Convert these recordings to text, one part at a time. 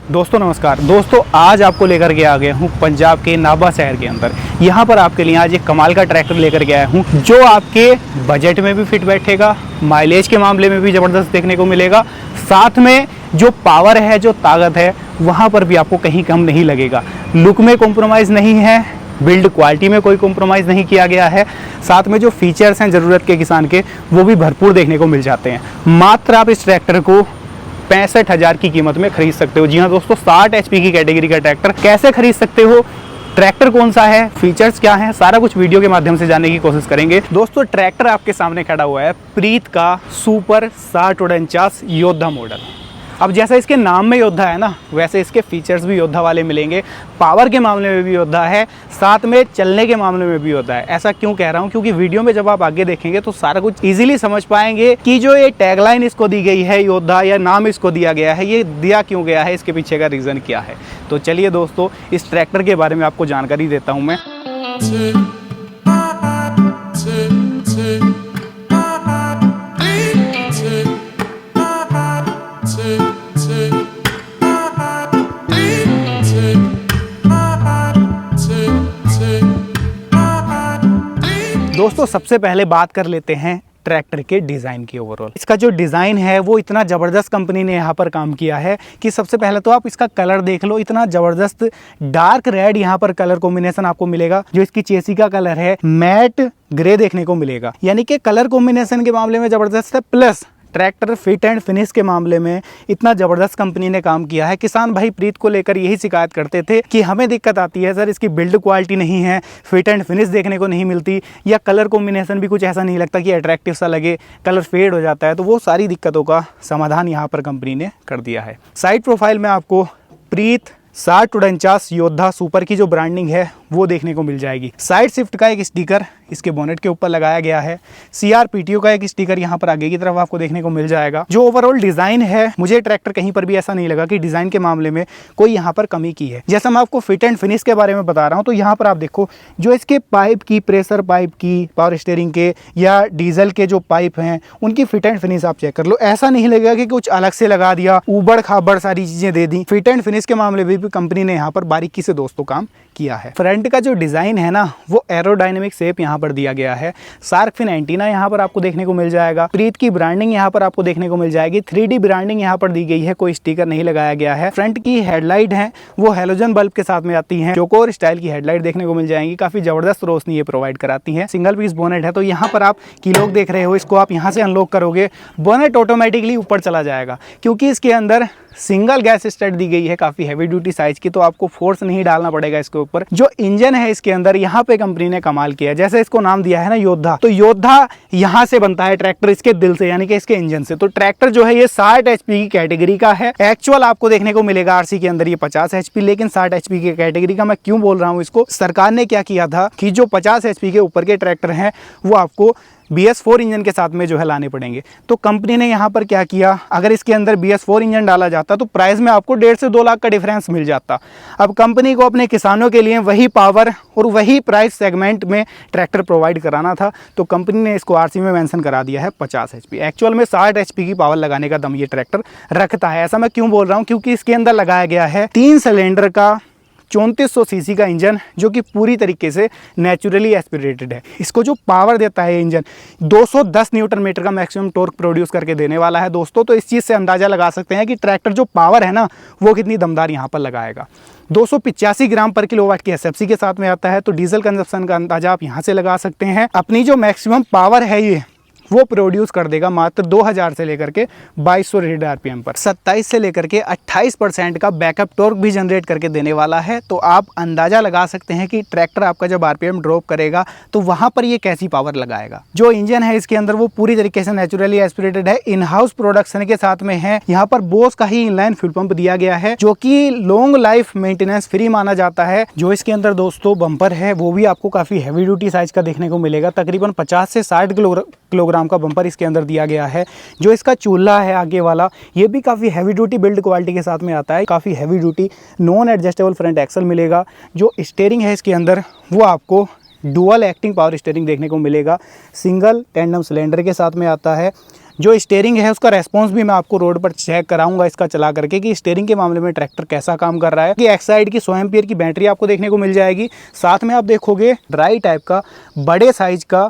दोस्तों नमस्कार। दोस्तों आज आपको लेकर के आ गया हूँ पंजाब के नाभा शहर के अंदर। यहाँ पर आपके लिए आज एक कमाल का ट्रैक्टर लेकर के आया हूँ जो आपके बजट में भी फिट बैठेगा, माइलेज के मामले में भी ज़बरदस्त देखने को मिलेगा, साथ में जो पावर है, जो ताकत है, वहाँ पर भी आपको कहीं कम नहीं लगेगा। लुक में कॉम्प्रोमाइज़ नहीं है, बिल्ड क्वालिटी में कोई कॉम्प्रोमाइज़ नहीं किया गया है, साथ में जो फीचर्स हैं ज़रूरत के किसान के वो भी भरपूर देखने को मिल जाते हैं। मात्र आप इस ट्रैक्टर को 65,000 की कीमत में खरीद सकते हो। जी हाँ दोस्तों, 60 HP की कैटेगरी का ट्रैक्टर कैसे खरीद सकते हो, ट्रैक्टर कौन सा है, फीचर्स क्या हैं, सारा कुछ वीडियो के माध्यम से जानने की कोशिश करेंगे। दोस्तों ट्रैक्टर आपके सामने खड़ा हुआ है प्रीत का सुपर 6049 योद्धा मॉडल। अब जैसा इसके नाम में योद्धा है ना, वैसे इसके फीचर्स भी योद्धा वाले मिलेंगे। पावर के मामले में भी योद्धा है, साथ में चलने के मामले में भी योद्धा है। ऐसा क्यों कह रहा हूँ, क्योंकि वीडियो में जब आप आगे देखेंगे तो सारा कुछ इजीली समझ पाएंगे कि जो ये टैगलाइन इसको दी गई है योद्धा, या नाम इसको दिया गया है, ये दिया क्यों गया है, इसके पीछे का रीज़न क्या है। तो चलिए दोस्तों इस ट्रैक्टर के बारे में आपको जानकारी देता हूँ मैं। दोस्तों सबसे पहले बात कर लेते हैं ट्रैक्टर के डिज़ाइन की। ओवरऑल इसका जो डिज़ाइन है वो इतना ज़बरदस्त कंपनी ने यहाँ पर काम किया है कि सबसे पहले तो आप इसका कलर देख लो। इतना ज़बरदस्त डार्क रेड यहाँ पर कलर कॉम्बिनेशन आपको मिलेगा। जो इसकी चेसी का कलर है मैट ग्रे देखने को मिलेगा, यानी कि कलर कॉम्बिनेशन के मामले में ज़बरदस्त है। Plus tractor fit and finish के मामले में इतना ज़बरदस्त कंपनी ने काम किया है। किसान भाई प्रीत को लेकर यही शिकायत करते थे कि हमें दिक्कत आती है सर, इसकी बिल्ड क्वालिटी नहीं है, फिट एंड फिनिश देखने को नहीं मिलती, या कलर कॉम्बिनेशन भी कुछ ऐसा नहीं लगता कि अट्रैक्टिव सा लगे, कलर फेड हो जाता है। तो वो सारी दिक्कतों का समाधान यहाँ पर कंपनी ने कर दिया है। साइड प्रोफाइल में आपको प्रीत 6049 योद्धा सुपर की जो ब्रांडिंग है वो देखने को मिल जाएगी। साइड शिफ्ट का एक स्टिकर इसके बोनेट के ऊपर लगाया गया है। CRPTO का एक स्टिकर यहाँ पर आगे की तरफ आपको देखने को मिल जाएगा। जो ओवरऑल डिज़ाइन है, मुझे ट्रैक्टर कहीं पर भी ऐसा नहीं लगा कि डिज़ाइन के मामले में कोई यहाँ पर कमी की है। जैसा मैं आपको फिट एंड फिनिश के बारे में बता रहा हूँ, तो यहाँ पर आप देखो जो इसके पाइप की, प्रेशर पाइप की, पावर स्टीयरिंग के या डीजल के जो पाइप हैं उनकी फिट एंड फिनिश आप चेक कर लो। ऐसा नहीं लगेगा कि कुछ अलग से लगा दिया, ऊबड़ खाबड़ सारी चीज़ें दे दी। फिट एंड फिनिश के मामले में भी कंपनी ने यहाँ पर बारीकी से दोस्तों काम किया है। फ्रंट का जो डिज़ाइन है ना, वो एरोडायनेमिक शेप यहाँ पर दिया गया है। शार्क फिन एंटीना यहाँ पर आपको देखने को मिल जाएगा। प्रीत की ब्रांडिंग यहाँ पर आपको देखने को मिल जाएगी। 3D ब्रांडिंग यहाँ पर दी गई है, कोई स्टिकर नहीं लगाया गया है। फ्रंट की हेडलाइट है वो हेलोजन बल्ब के साथ में आती हैं। चौकोर स्टाइल की हेडलाइट देखने को मिल जाएंगी, काफी जबरदस्त रोशनी ये प्रोवाइड कराती है। सिंगल पीस बोनेट है, तो यहाँ पर आप की लॉक देख रहे हो, इसको आप यहाँ से अनलॉक करोगे, बोनेट ऑटोमेटिकली ऊपर चला जाएगा, क्योंकि इसके अंदर सिंगल गैस स्टार्ट दी गई है, काफी हैवी ड्यूटी साइज की, तो आपको फोर्स नहीं डालना पड़ेगा इसके ऊपर। जो इंजन है इसके अंदर, यहाँ पे कंपनी ने कमाल किया है। जैसे इसको नाम दिया है ना योद्धा, तो योद्धा यहाँ से बनता है ट्रैक्टर, इसके दिल से, यानी कि इसके इंजन से। तो ट्रैक्टर जो है ये 60 HP की कैटेगरी का है। एक्चुअल आपको देखने को मिलेगा RC के अंदर ये 50 HP, लेकिन 60 HP की कैटेगरी का मैं क्यों बोल रहा हूँ इसको, सरकार ने क्या किया था कि जो 50 HP के ऊपर के ट्रैक्टर हैं वो आपको BS4 इंजन के साथ में जो है लाने पड़ेंगे। तो कंपनी ने यहाँ पर क्या किया, अगर इसके अंदर BS4 इंजन डाला जाता तो प्राइस में आपको 1.5 से 2 लाख का डिफरेंस मिल जाता। अब कंपनी को अपने किसानों के लिए वही पावर और वही प्राइस सेगमेंट में ट्रैक्टर प्रोवाइड कराना था, तो कंपनी ने इसको RC में मेंशन करा दिया है 50 HP। एक्चुअल में 60 HP की पावर लगाने का दम ये ट्रैक्टर रखता है। ऐसा मैं क्यों बोल रहा हूँ, क्योंकि इसके अंदर लगाया गया है 3 सिलेंडर का 3400 सीसी का इंजन, जो कि पूरी तरीके से नेचुरली एस्पिरेटेड है। इसको जो पावर देता है इंजन, 210 न्यूटन मीटर का मैक्सिमम टॉर्क प्रोड्यूस करके देने वाला है दोस्तों। तो इस चीज़ से अंदाज़ा लगा सकते हैं कि ट्रैक्टर जो पावर है ना वो कितनी दमदार यहाँ पर लगाएगा। 285 ग्राम पर किलोवाट की SFC के साथ में आता है, तो डीजल कंजप्शन का अंदाजा आप यहाँ से लगा सकते हैं। अपनी जो मैक्सिमम पावर है ये वो प्रोड्यूस कर देगा मात्र 2000 से लेकर के 2200 रेटेड RPM पर। 27 से लेकर के 28% का बैकअप टॉर्क भी जनरेट करके देने वाला है। तो आप अंदाज़ा लगा सकते हैं कि ट्रैक्टर आपका जब RPM ड्रॉप करेगा तो वहाँ पर ये कैसी पावर लगाएगा। जो इंजन है इसके अंदर वो पूरी तरीके से नेचुरली एस्पिरेटेड है, इन हाउस प्रोडक्शन के साथ में है। यहाँ पर बोस का ही इनलाइन फ्यूल पंप दिया गया है, जो कि लॉन्ग लाइफ मेंटेनेंस फ्री माना जाता है। जो इसके अंदर दोस्तों बम्पर है वो भी आपको काफ़ी हैवी ड्यूटी साइज का देखने को मिलेगा। तकरीबन 50 से 60 किलोग्राम का बम्पर इसके अंदर दिया गया है। जो इसका चूल्हा है आगे वाला, ये भी काफ़ी हैवी ड्यूटी बिल्ड क्वालिटी के साथ में आता है। काफ़ी heavy duty non adjustable front axle मिलेगा। जो स्टीयरिंग है इसके अंदर वो आपको डुअल एक्टिंग पावर स्टीयरिंग देखने को मिलेगा। सिंगल टेंडम सिलेंडर के साथ में आता है। जो स्टीयरिंग है उसका रेस्पॉन्स भी मैं आपको रोड पर चेक कराऊंगा इसका चला करके कि स्टीयरिंग के मामले में ट्रैक्टर कैसा काम कर रहा है। कि एक्साइड की 100 एम्पीयर की बैटरी आपको देखने को मिल जाएगी। साथ में आप देखोगे ड्राई टाइप का बड़े साइज का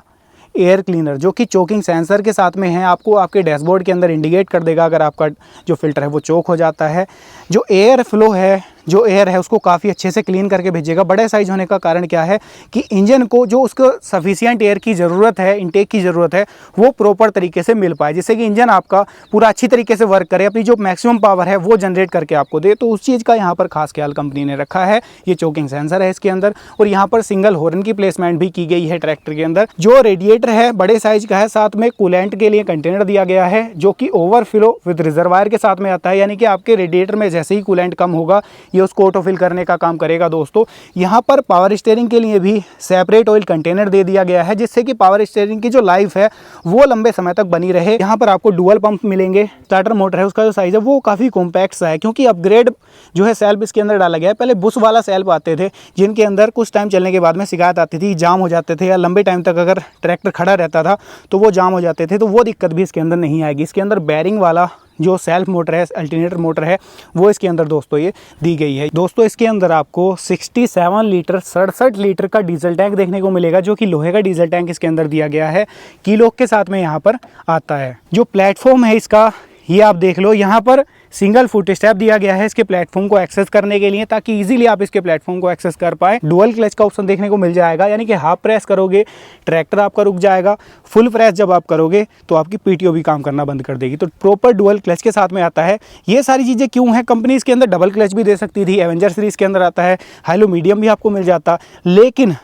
एयर क्लीनर जो कि चोकिंग सेंसर के साथ में है, आपको आपके डैशबोर्ड के अंदर इंडिकेट कर देगा अगर आपका जो फिल्टर है वो चोक हो जाता है। जो एयर फ्लो है, जो एयर है उसको काफ़ी अच्छे से क्लीन करके भेजेगा। बड़े साइज होने का कारण क्या है कि इंजन को जो उसको सफिशिएंट एयर की ज़रूरत है, इनटेक की ज़रूरत है, वो प्रॉपर तरीके से मिल पाए, जिससे कि इंजन आपका पूरा अच्छी तरीके से वर्क करे, अपनी जो मैक्सिमम पावर है वो जनरेट करके आपको दे। तो उस चीज़ का यहाँ पर खास ख्याल कंपनी ने रखा है। ये चोकिंग सेंसर है इसके अंदर, और यहाँ पर सिंगल हॉर्न की प्लेसमेंट भी की गई है ट्रैक्टर के अंदर। जो रेडिएटर है बड़े साइज का है, साथ में कूलेंट के लिए कंटेनर दिया गया है जो कि ओवरफ्लो विद रिजर्वायर के साथ में आता है, यानी कि आपके रेडिएटर में जैसे ही कूलेंट कम होगा ये उसको ऑटोफिल करने का काम करेगा। दोस्तों यहाँ पर पावर स्टीयरिंग के लिए भी सेपरेट ऑयल कंटेनर दे दिया गया है, जिससे कि पावर स्टीयरिंग की जो लाइफ है वो लंबे समय तक बनी रहे। यहाँ पर आपको डुअल पंप मिलेंगे। स्टार्टर मोटर है उसका जो साइज है वो काफ़ी कॉम्पैक्ट सा है, क्योंकि अपग्रेड जो है सेल्फ इसके अंदर डाला गया है। पहले बुश वाला सेल्फ आते थे जिनके अंदर कुछ टाइम चलने के बाद में शिकायत आती थी, जाम हो जाते थे, या लंबे टाइम तक अगर ट्रैक्टर खड़ा रहता था तो वो जाम हो जाते थे। तो वो दिक्कत भी इसके अंदर नहीं आएगी। इसके अंदर बैरिंग वाला जो सेल्फ मोटर है, अल्टरनेटर मोटर है, वो इसके अंदर दोस्तों ये दी गई है। दोस्तों इसके अंदर आपको 67 लीटर 67 लीटर का डीजल टैंक देखने को मिलेगा, जो कि लोहे का डीजल टैंक इसके अंदर दिया गया है। कीलॉक के साथ में यहाँ पर आता है। जो प्लेटफॉर्म है इसका ये आप देख लो, यहाँ पर सिंगल फुट स्टेप दिया गया है इसके प्लेटफॉर्म को एक्सेस करने के लिए, ताकि इजीली आप इसके प्लेटफॉर्म को एक्सेस कर पाए। डुअल क्लच का ऑप्शन देखने को मिल जाएगा, यानी कि हाफ प्रेस करोगे ट्रैक्टर आपका रुक जाएगा, फुल प्रेस जब आप करोगे तो आपकी पीटीओ भी काम करना बंद कर देगी। तो प्रॉपर डुअल क्लच के साथ में आता है। ये सारी चीज़ें क्यों हैं, कंपनी इसके अंदर डबल क्लच भी दे सकती थी, एवेंजर सीरीज के अंदर आता है, हाइलो मीडियम भी आपको मिल जाता, लेकिन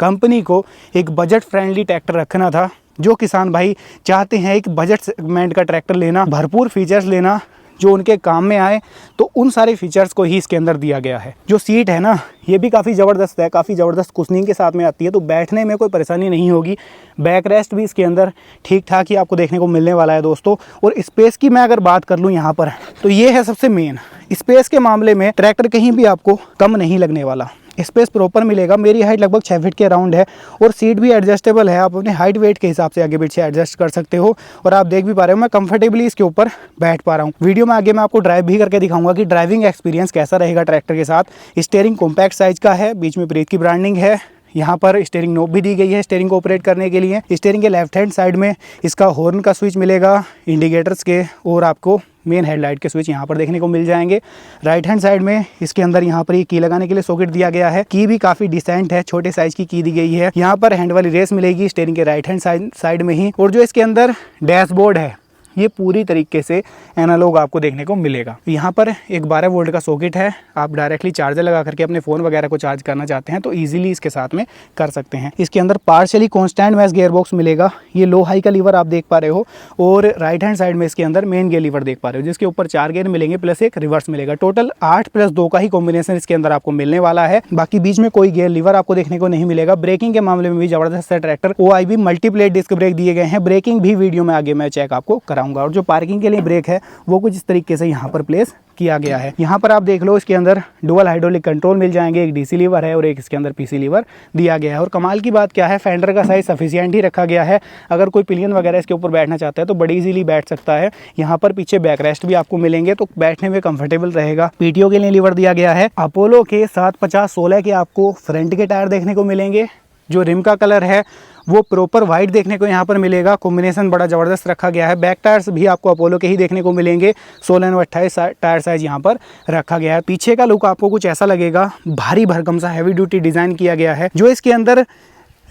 कंपनी को एक बजट फ्रेंडली ट्रैक्टर रखना था। जो किसान भाई चाहते हैं एक बजट सेगमेंट का ट्रैक्टर लेना, भरपूर फीचर्स लेना जो उनके काम में आए, तो उन सारे फीचर्स को ही इसके अंदर दिया गया है। जो सीट है ना ये भी काफ़ी ज़बरदस्त है, काफ़ी ज़बरदस्त कुशनिंग के साथ में आती है, तो बैठने में कोई परेशानी नहीं होगी। बैक रेस्ट भी इसके अंदर ठीक ठाक ही आपको देखने को मिलने वाला है दोस्तों। और स्पेस की मैं अगर बात कर लूँ यहाँ पर, तो ये है सबसे मेन। स्पेस के मामले में ट्रैक्टर कहीं भी आपको कम नहीं लगने वाला, स्पेस प्रॉपर मिलेगा। मेरी हाइट लगभग 6 फीट के अराउंड है, और सीट भी एडजस्टेबल है, आप अपने हाइट वेट के हिसाब से आगे पीछे एडजस्ट कर सकते हो। और आप देख भी पा रहे हो मैं कंफर्टेबली इसके ऊपर बैठ पा रहा हूँ। वीडियो में आगे मैं आपको ड्राइव भी करके दिखाऊंगा कि ड्राइविंग एक्सपीरियंस कैसा रहेगा ट्रैक्टर के साथ। स्टीयरिंग कॉम्पैक्ट साइज का है, बीच में ब्रेक की ब्रांडिंग है। यहाँ पर स्टीयरिंग नोब भी दी गई है स्टीयरिंग को ऑपरेट करने के लिए। स्टीयरिंग के लेफ्ट हैंड साइड में इसका हॉर्न का स्विच मिलेगा, इंडिकेटर्स के, और आपको मेन हेडलाइट के स्विच यहाँ पर देखने को मिल जाएंगे। राइट हैंड साइड में इसके अंदर यहाँ पर ये की लगाने के लिए सॉकेट दिया गया है। की भी काफ़ी डिसेंट है, छोटे साइज की दी गई है। यहाँ पर हैंड वाली रेस मिलेगी स्टीयरिंग के राइट हैंड साइड में ही। और जो इसके अंदर डैशबोर्ड है ये पूरी तरीके से एनालॉग आपको देखने को मिलेगा। यहाँ पर एक 12 वोल्ट का सॉकेट है, आप डायरेक्टली चार्जर लगा करके अपने फ़ोन वगैरह को चार्ज करना चाहते हैं तो इजीली इसके साथ में कर सकते हैं। इसके अंदर partially constant mesh gear box मिलेगा। ये लो हाई का लीवर आप देख पा रहे हो, और राइट हैंड साइड में इसके अंदर मेन गियर लीवर देख पा रहे हो, जिसके ऊपर 4 गियर मिलेंगे प्लस एक रिवर्स मिलेगा। टोटल 8 + 2 का ही कॉम्बिनेशन इसके अंदर आपको मिलने वाला है। बाकी बीच में कोई गियर लीवर आपको देखने को नहीं मिलेगा। ब्रेकिंग के मामले में भी जबरदस्त है tractor. OIB multiplate disc brake दिए गए हैं। ब्रेकिंग भी वीडियो में आगे मैं चेक आपको कराऊंगा। और जो पार्किंग के लिए ब्रेक है वो कुछ इस तरीके से यहाँ पर प्लेस किया गया है। यहाँ पर आप देख लो इसके अंदर डुअल हाइड्रोलिक कंट्रोल मिल जाएंगे, एक DC लीवर है और एक इसके अंदर PC लीवर दिया गया है। और कमाल की बात क्या है, फेंडर का साइज सफिशिएंट ही रखा गया है। अगर कोई पिलियन वगैरह इसके ऊपर बैठना चाहता है तो बड़ी इजीली बैठ सकता है। यहाँ पर पीछे बैक रेस्ट भी आपको मिलेंगे तो बैठने में कंफर्टेबल रहेगा। PTO के लिए लीवर दिया गया है। अपोलो के 750/16 के आपको फ्रंट के टायर देखने को मिलेंगे। जो रिम का कलर है वो प्रॉपर वाइट देखने को यहाँ पर मिलेगा। कॉम्बिनेशन बड़ा ज़बरदस्त रखा गया है। बैक टायर्स भी आपको अपोलो के ही देखने को मिलेंगे। 16 और 28 टायर साइज यहाँ पर रखा गया है। पीछे का लुक आपको कुछ ऐसा लगेगा, भारी भरकम सा हैवी ड्यूटी डिज़ाइन किया गया है। जो इसके अंदर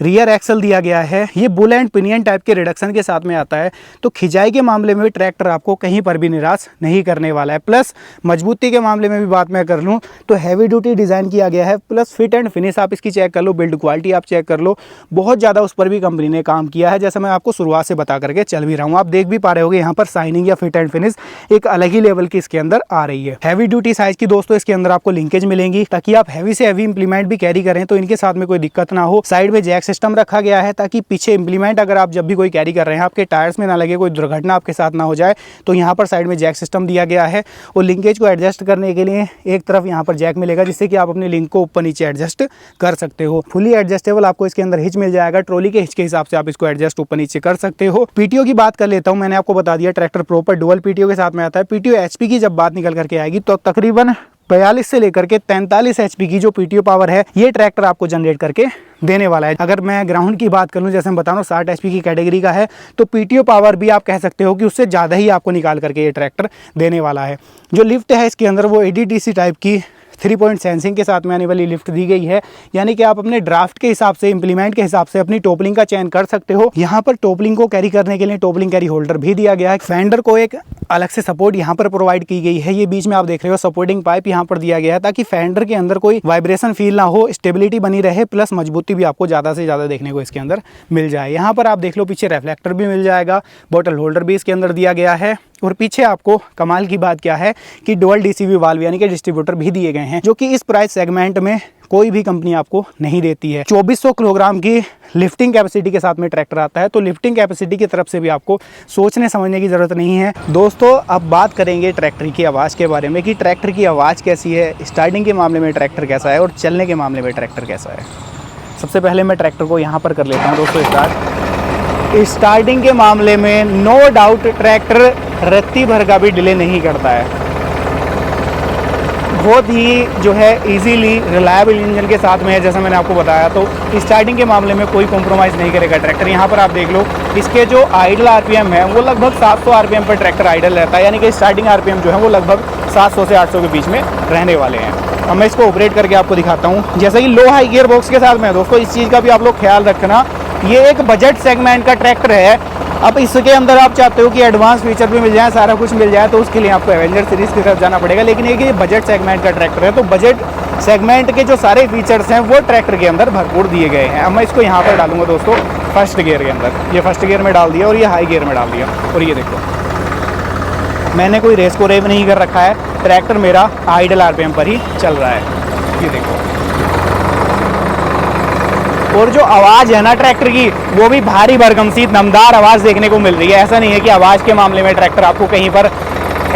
रियर एक्सल दिया गया है ये बुल एंड पिनियन टाइप के रिडक्शन के साथ में आता है, तो खिंचाई के मामले में भी ट्रैक्टर आपको कहीं पर भी निराश नहीं करने वाला है। प्लस मजबूती के मामले में भी बात मैं कर लूँ तो हैवी ड्यूटी डिज़ाइन किया गया है। प्लस फिट एंड फिनिश आप इसकी चेक कर लो, बिल्ड क्वालिटी आप चेक कर लो, बहुत ज़्यादा उस पर भी कंपनी ने काम किया है, जैसा मैं आपको शुरुआत से बता करके चल भी रहा हूँ। आप देख भी पा रहे होगे यहाँ पर शाइनिंग या फिट एंड फिनिश एक अलग ही लेवल की इसके अंदर आ रही है। हैवी ड्यूटी साइज की दोस्तों इसके अंदर आपको लिंकेज मिलेंगी, ताकि आप हैवी से हैवी इंप्लीमेंट भी कैरी करें तो इनके साथ में कोई दिक्कत ना हो। साइड में जैक सिस्टम रखा गया है ताकि पीछे इम्प्लीमेंट अगर आप जब भी कोई कैरी कर रहे हैं आपके टायर्स में ना लगे, कोई दुर्घटना आपके साथ ना हो जाए, तो यहाँ पर साइड में जैक सिस्टम दिया गया है। और लिंकेज को एडजस्ट करने के लिए एक तरफ यहाँ पर जैक मिलेगा जिससे कि आप अपने लिंक को ऊपर नीचे एडजस्ट कर सकते हो। फुली एडजस्टेबल आपको इसके अंदर हिच मिल जाएगा, ट्रॉली के हिच के हिसाब से आप इसको एडजस्ट ऊपर नीचे कर सकते हो। पीटीओ की बात कर लेता हूँ। मैंने आपको बता दिया ट्रैक्टर प्रॉपर डुअल पीटीओ के साथ में आता है। पीटीओ एचपी की जब बात निकल करके आएगी तो तकरीबन 42 से लेकर के 43 एचपी की जो पीटीओ पावर है ये ट्रैक्टर आपको जनरेट करके देने वाला है। अगर मैं ग्राउंड की बात करूं, जैसे मैं बता रहा हूँ 60 एचपी की कैटेगरी का है, तो पीटीओ पावर भी आप कह सकते हो कि उससे ज़्यादा ही आपको निकाल करके ये ट्रैक्टर देने वाला है। जो लिफ्ट है इसके अंदर वो एडीटीसी टाइप की 3 पॉइंट सेंसिंग के साथ में आने वाली लिफ्ट दी गई है, यानी कि आप अपने ड्राफ्ट के हिसाब से, इंप्लीमेंट के हिसाब से अपनी टॉपलिंग का चयन कर सकते हो। यहाँ पर टॉपलिंग को कैरी करने के लिए टॉपलिंग कैरी होल्डर भी दिया गया है। फेंडर को एक अलग से सपोर्ट यहाँ पर प्रोवाइड की गई है। ये बीच में आप देख रहे हो सपोर्टिंग पाइप यहाँ पर दिया गया है ताकि फेंडर के अंदर कोई वाइब्रेशन फील ना हो, स्टेबिलिटी बनी रहे, प्लस मजबूती भी आपको ज़्यादा से ज़्यादा देखने को इसके अंदर मिल जाए। यहाँ पर आप देख लो पीछे रिफ्लेक्टर भी मिल जाएगा, बॉटल होल्डर भी इसके अंदर दिया गया है। और पीछे आपको कमाल की बात क्या है कि डुअल डीसीवी वाल्व यानी कि डिस्ट्रीब्यूटर भी दिए गए हैं, जो कि इस प्राइस सेगमेंट में कोई भी कंपनी आपको नहीं देती है। 2400 किलोग्राम की लिफ्टिंग कैपेसिटी के साथ में ट्रैक्टर आता है, तो लिफ्टिंग कैपेसिटी की तरफ से भी आपको सोचने समझने की ज़रूरत नहीं है। दोस्तों अब बात करेंगे ट्रैक्टर की आवाज़ के बारे में कि ट्रैक्टर की आवाज़ कैसी है, स्टार्टिंग के मामले में ट्रैक्टर कैसा है और चलने के मामले में ट्रैक्टर कैसा है। सबसे पहले मैं ट्रैक्टर को यहाँ पर कर लेता हूँ दोस्तों स्टार्टिंग के मामले में नो डाउट ट्रैक्टर रत्ती भर का भी डिले नहीं करता है। बहुत ही जो है इजीली रिलायबल इंजन के साथ में है, जैसा मैंने आपको बताया। तो स्टार्टिंग के मामले में कोई कॉम्प्रोमाइज़ नहीं करेगा ट्रैक्टर। यहाँ पर आप देख लो इसके जो आइडल आरपीएम है वो लगभग 700 आरपीएम पर ट्रैक्टर आइडल रहता है, यानी कि स्टार्टिंग आरपीएम जो है वो लगभग 700 से 800 के बीच में रहने वाले हैं। अब मैं इसको ऑपरेट करके आपको दिखाता हूँ। जैसे कि लो हाई गियर बॉक्स के साथ में दोस्तों इस चीज़ का भी आप लोग ख्याल रखना, ये एक बजट सेगमेंट का ट्रैक्टर है। अब इसके अंदर आप चाहते हो कि एडवांस फीचर भी मिल जाए, सारा कुछ मिल जाए, तो उसके लिए आपको एवेंजर सीरीज़ की तरफ जाना पड़ेगा। लेकिन ये बजट सेगमेंट का ट्रैक्टर है, तो बजट सेगमेंट के जो सारे फीचर्स हैं वो ट्रैक्टर के अंदर भरपूर दिए गए हैं। अब मैं इसको यहाँ पर डालूंगा दोस्तों फर्स्ट गियर के अंदर। ये फर्स्ट गियर में डाल दिया और ये हाई गियर में डाल दिया। और ये देखो मैंने कोई रेस को रेव नहीं कर रखा है, ट्रैक्टर मेरा आइडल आरपीएम पर ही चल रहा है। ये देखो, और जो आवाज़ है ना ट्रैक्टर की वो भी भारी भरकम सी दमदार आवाज़ देखने को मिल रही है। ऐसा नहीं है कि आवाज़ के मामले में ट्रैक्टर आपको कहीं पर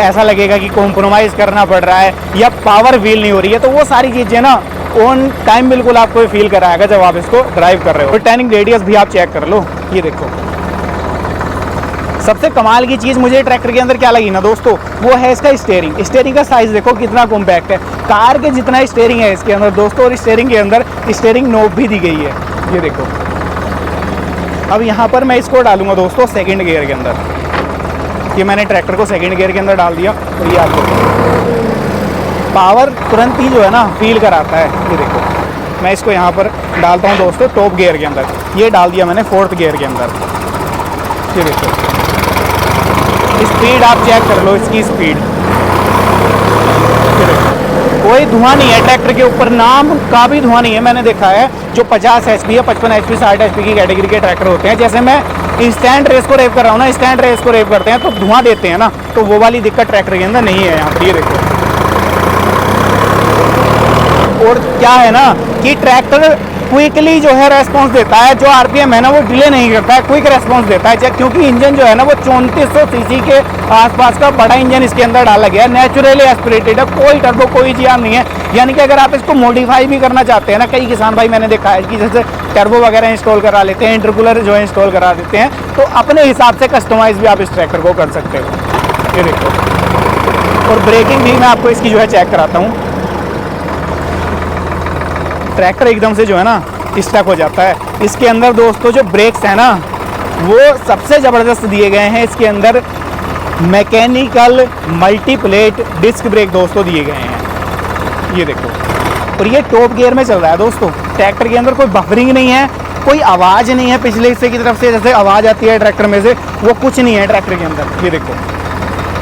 ऐसा लगेगा कि कॉम्प्रोमाइज़ करना पड़ रहा है या पावर फील नहीं हो रही है। तो वो सारी चीज़ें ना ऑन टाइम बिल्कुल आपको फील कराएगा जब आप इसको ड्राइव कर रहे हो। और टर्निंग रेडियस भी आप चेक कर लो, ये देखो। सबसे कमाल की चीज़ मुझे ट्रैक्टर के अंदर क्या लगी ना दोस्तों, वो है इसका स्टीयरिंग। स्टीयरिंग का साइज़ देखो कितना कॉम्पैक्ट है, कार के जितना स्टीयरिंग है इसके अंदर दोस्तों। और स्टीयरिंग के अंदर स्टीयरिंग नोब भी दी गई है, ये देखो। अब यहाँ पर मैं इसको डालूंगा दोस्तों सेकंड गियर के अंदर। ये मैंने ट्रैक्टर को सेकंड गियर के अंदर डाल दिया और ये आपको पावर तुरंत ही जो है ना फील कराता है। ये देखो मैं इसको यहाँ पर डालता हूँ दोस्तों टॉप गियर के अंदर। ये डाल दिया मैंने फोर्थ गियर के अंदर। ये देखो स्पीड आप चेक कर लो, इसकी स्पीड। कोई धुआं नहीं है ट्रैक्टर के ऊपर, नाम का भी धुआं नहीं है। मैंने देखा है जो 50 HP या 55 HP 60 HP की कैटेगरी के ट्रैक्टर होते हैं, जैसे मैं इंस्टेंट रेस को रेव कर रहा हूँ ना, इंस्टेंट रेस को रेव करते हैं तो धुआं देते हैं ना, तो वो वाली दिक्कत ट्रैक्टर के अंदर नहीं है यहाँ पर। ये देखो, और क्या है ना कि ट्रैक्टर क्विकली जो है रेस्पॉन्स देता है। जो आरपीएम है ना वो डिले नहीं करता है, क्विक रेस्पॉन्स देता है, क्योंकि इंजन जो है ना वो 3400 सीसी के आसपास का बड़ा इंजन इसके अंदर डाला गया है। नेचुरली एस्पिरेटेड है, कोई टर्बो कोई जीआर नहीं है। यानी कि अगर आप इसको मॉडिफाई भी करना चाहते हैं ना, कई किसान भाई मैंने देखा है कि जैसे टर्बो वगैरह इंस्टॉल करा लेते हैं, इंटरकूलर जो है इंस्टॉल करा देते हैं, तो अपने हिसाब से कस्टमाइज भी आप इस ट्रैक्टर को कर सकते हो। ये देखो, और ब्रेकिंग भी मैं आपको इसकी जो है चेक कराता हूँ। ट्रैक्टर एकदम से जो है ना स्टक हो जाता है। इसके अंदर दोस्तों जो ब्रेक्स हैं ना वो सबसे ज़बरदस्त दिए गए हैं। इसके अंदर मैकेनिकल मल्टीप्लेट डिस्क ब्रेक दोस्तों दिए गए हैं, ये देखो। और ये टॉप गियर में चल रहा है दोस्तों। ट्रैक्टर के अंदर कोई बफरिंग नहीं है, कोई आवाज़ नहीं है पिछले हिस्से की तरफ से जैसे आवाज़ आती है ट्रैक्टर में से, वो कुछ नहीं है ट्रैक्टर के अंदर। ये देखो,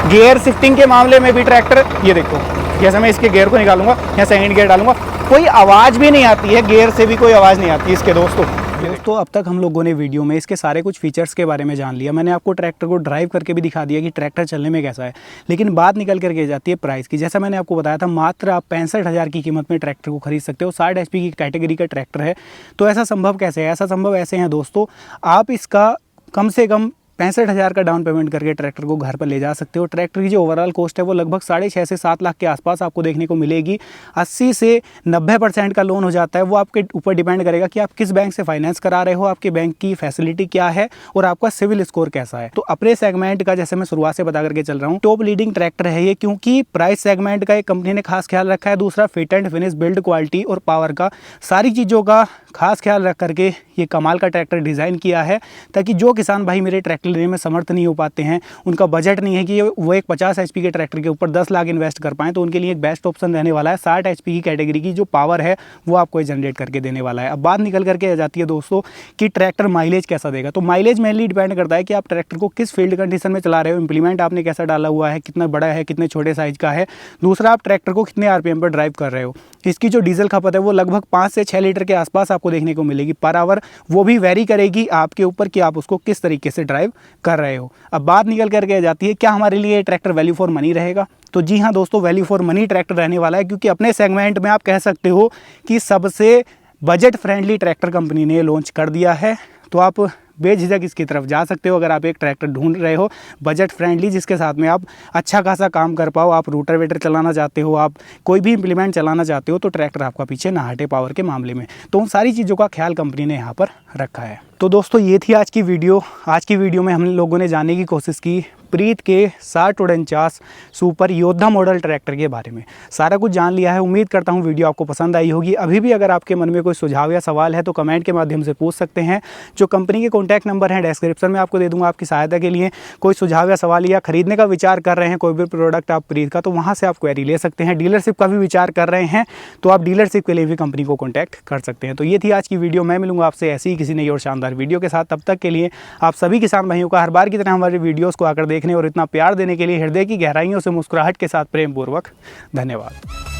गियर शिफ्टिंग के मामले में भी ट्रैक्टर, ये देखो जैसे मैं इसके गियर को निकालूंगा या सेकंड गियर डालूंगा कोई आवाज़ भी नहीं आती है, गियर से भी कोई आवाज़ नहीं आती है इसके दोस्तों। दोस्तों अब तक हम लोगों ने वीडियो में इसके सारे कुछ फीचर्स के बारे में जान लिया। मैंने आपको ट्रैक्टर को ड्राइव करके भी दिखा दिया कि ट्रैक्टर चलने में कैसा है, लेकिन बात निकल करके जाती है प्राइस की। जैसा मैंने आपको बताया था, मात्र आप 65,000 की कीमत में ट्रैक्टर को खरीद सकते हो। 60 HP की कैटेगरी का ट्रैक्टर है। तो ऐसा संभव कैसे है? ऐसा संभव ऐसे है दोस्तों, आप इसका कम से कम 65,000 का डाउन पेमेंट करके ट्रैक्टर को घर पर ले जा सकते हो। ट्रैक्टर की जो ओवरऑल कॉस्ट है वो लगभग 6.5 से 7 लाख के आसपास आपको देखने को मिलेगी। 80 से 90% का लोन हो जाता है। वो आपके ऊपर डिपेंड करेगा कि आप किस बैंक से फाइनेंस करा रहे हो, आपके बैंक की फैसिलिटी क्या है और आपका सिविल स्कोर कैसा है। तो अपने सेगमेंट का, जैसे मैं शुरुआत से बता करके चल रहा हूँ, टॉप लीडिंग ट्रैक्टर है ये, क्योंकि प्राइस सेगमेंट का एक कंपनी ने खास ख्याल रखा है। दूसरा, fit and finish, build quality और पावर का, सारी चीज़ों का खास ख्याल रख करके ये कमाल का ट्रैक्टर डिज़ाइन किया है, ताकि जो किसान भाई मेरे ट्रैक्टर लेने में समर्थ नहीं हो पाते हैं, उनका बजट नहीं है कि वो एक 50 HP के ट्रैक्टर के ऊपर 10 लाख इन्वेस्ट कर पाएँ, तो उनके लिए एक बेस्ट ऑप्शन रहने वाला है। 60 HP की कैटेगरी की जो पावर है वो आपको जनरेट करके देने वाला है। अब बात निकल करके आ जाती है दोस्तों कि ट्रैक्टर माइलेज कैसा देगा। तो माइलेज मेनली डिपेंड करता है कि आप ट्रैक्टर को किस फील्ड कंडीशन में चला रहे हो, इंप्लीमेंट आपने कैसा डाला हुआ है, कितना बड़ा है, कितने छोटे साइज का है। दूसरा, आप ट्रैक्टर को कितने RPM पर ड्राइव कर रहे हो। इसकी जो डीजल खपत है वो लगभग 5 से 6 लीटर के आसपास आपको देखने को मिलेगी पर आवर। वो भी वेरी करेगी आपके ऊपर कि आप उसको किस तरीके से ड्राइव कर रहे हो। अब बात निकल करके आ जाती है, क्या हमारे लिए ट्रैक्टर वैल्यू फॉर मनी रहेगा? तो जी हाँ दोस्तों, वैल्यू फॉर मनी ट्रैक्टर रहने वाला है, क्योंकि अपने सेगमेंट में आप कह सकते हो कि सबसे बजट फ्रेंडली ट्रैक्टर कंपनी ने लॉन्च कर दिया है। तो आप बेझिझक इसकी तरफ जा सकते हो अगर आप एक ट्रैक्टर ढूंढ रहे हो बजट फ्रेंडली, जिसके साथ में आप अच्छा खासा काम कर पाओ। आप रूटावेटर चलाना चाहते हो, आप कोई भी इंप्लीमेंट चलाना चाहते हो, तो ट्रैक्टर आपका पीछे ना हटे पावर के मामले में। तो उन सारी चीज़ों का ख्याल कंपनी ने यहाँ पर रखा है। तो दोस्तों ये थी आज की वीडियो। आज की वीडियो में हम लोगों ने जानने की कोशिश की प्रीत के 6049 सुपर योद्धा मॉडल ट्रैक्टर के बारे में। सारा कुछ जान लिया है। उम्मीद करता हूँ वीडियो आपको पसंद आई होगी। अभी भी अगर आपके मन में कोई सुझाव या सवाल है तो कमेंट के माध्यम से पूछ सकते हैं। जो कंपनी के कॉन्टैक्ट नंबर हैं डिस्क्रिप्शन में आपको दे दूँगा आपकी सहायता के लिए। कोई सुझाव या सवाल या खरीदने का विचार कर रहे हैं कोई भी प्रोडक्ट आप प्रीत का, तो वहाँ से आप क्वेरी ले सकते हैं। डीलरशिप का भी विचार कर रहे हैं तो आप डीलरशिप के लिए भी कंपनी को कॉन्टैक्ट कर सकते हैं। तो ये थी आज की वीडियो। मैं मिलूंगा आपसे ऐसी ही किसी नई और शानदार वीडियो के साथ। तब तक के लिए आप सभी किसान भाइयों का हर बार की तरह हमारे वीडियोज़ को आकर देखने और इतना प्यार देने के लिए हृदय की गहराइयों से मुस्कुराहट के साथ प्रेम पूर्वक धन्यवाद।